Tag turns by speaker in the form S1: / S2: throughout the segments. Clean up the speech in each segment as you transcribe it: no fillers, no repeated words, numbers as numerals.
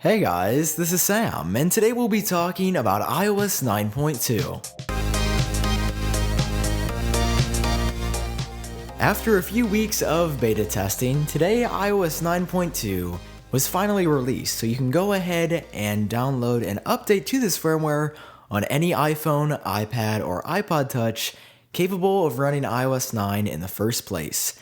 S1: Hey guys, this is Sam, and today we'll be talking about iOS 9.2. After a few weeks of beta testing, today iOS 9.2 was finally released, so you can go ahead and download an update to this firmware on any iPhone, iPad, or iPod Touch capable of running iOS 9 in the first place.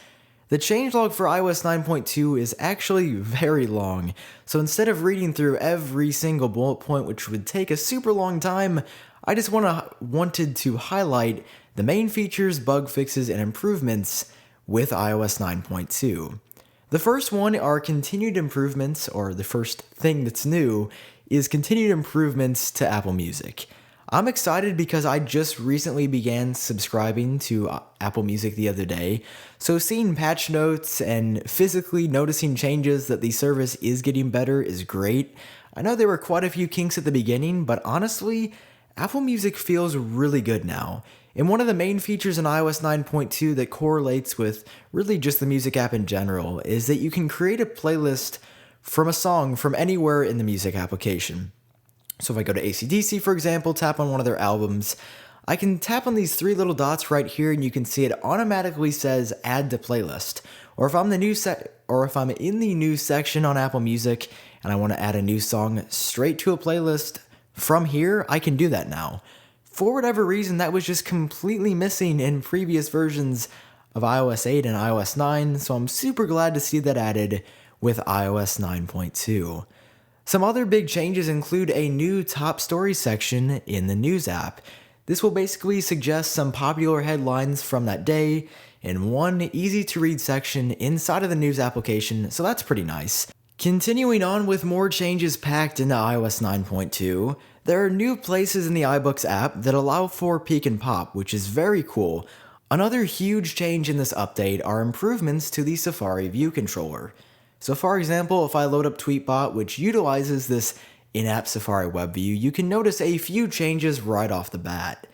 S1: The changelog for iOS 9.2 is actually very long, so instead of reading through every single bullet point, which would take a super long time, I just wanted to highlight the main features, bug fixes, and improvements with iOS 9.2. The first one are continued improvements, or the first thing that's new is continued improvements to Apple Music. I'm excited because I just recently began subscribing to Apple Music the other day, so seeing patch notes and physically noticing changes that the service is getting better is great. I know there were quite a few kinks at the beginning, but honestly, Apple Music feels really good now. And one of the main features in iOS 9.2 that correlates with really just the music app in general is that you can create a playlist from a song from anywhere in the music application. So if I go to AC/DC, for example, tap on one of their albums, I can tap on these three little dots right here and you can see it automatically says add to playlist. Or if I'm in the new section on Apple Music and I want to add a new song straight to a playlist from here, I can do that now. For whatever reason, that was just completely missing in previous versions of iOS 8 and iOS 9, so I'm super glad to see that added with iOS 9.2. Some other big changes include a new top story section in the News app. This will basically suggest some popular headlines from that day in one easy-to-read section inside of the News application, so that's pretty nice. Continuing on with more changes packed into iOS 9.2, there are new places in the iBooks app that allow for peek and pop, which is very cool. Another huge change in this update are improvements to the Safari view controller. So for example, if I load up Tweetbot, which utilizes this in-app Safari web view, you can notice a few changes right off the bat.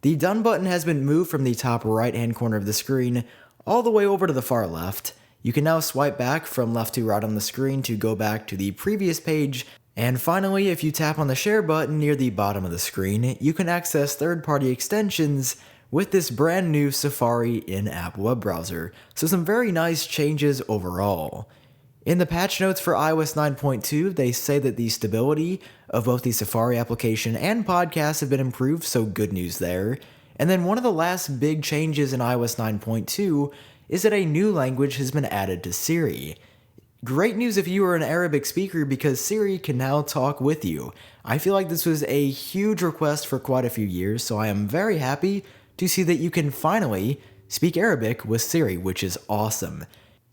S1: The Done button has been moved from the top right-hand corner of the screen all the way over to the far left. You can now swipe back from left to right on the screen to go back to the previous page. And finally, if you tap on the Share button near the bottom of the screen, you can access third-party extensions with this brand new Safari in-app web browser. So some very nice changes overall. In the patch notes for iOS 9.2, they say that the stability of both the Safari application and podcasts have been improved, so good news there. And then one of the last big changes in iOS 9.2 is that a new language has been added to Siri. Great news if you are an Arabic speaker because Siri can now talk with you. I feel like this was a huge request for quite a few years, so I am very happy to see that you can finally speak Arabic with Siri, which is awesome.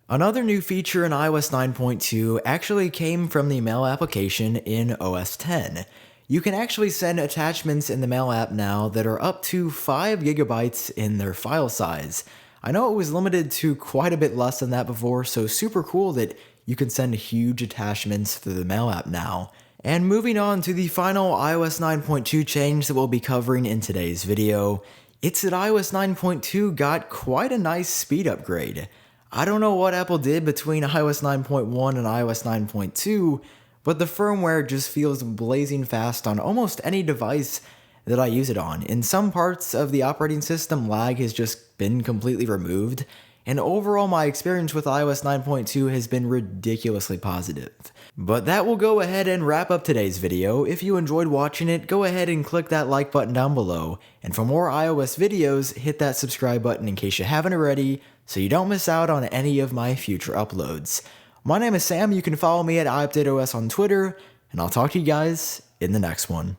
S1: Another new feature in iOS 9.2 actually came from the Mail application in OS X. You can actually send attachments in the Mail app now that are up to 5 GB in their file size. I know it was limited to quite a bit less than that before, so super cool that you can send huge attachments through the Mail app now. And moving on to the final iOS 9.2 change that we'll be covering in today's video, it's that iOS 9.2 got quite a nice speed upgrade. I don't know what Apple did between iOS 9.1 and iOS 9.2, but the firmware just feels blazing fast on almost any device that I use it on. In some parts of the operating system, lag has just been completely removed, and overall my experience with iOS 9.2 has been ridiculously positive. But that will go ahead and wrap up today's video. If you enjoyed watching it, go ahead and click that like button down below, and for more iOS videos, hit that subscribe button in case you haven't already, so you don't miss out on any of my future uploads. My name is Sam, you can follow me at iUpdateOS on Twitter, and I'll talk to you guys in the next one.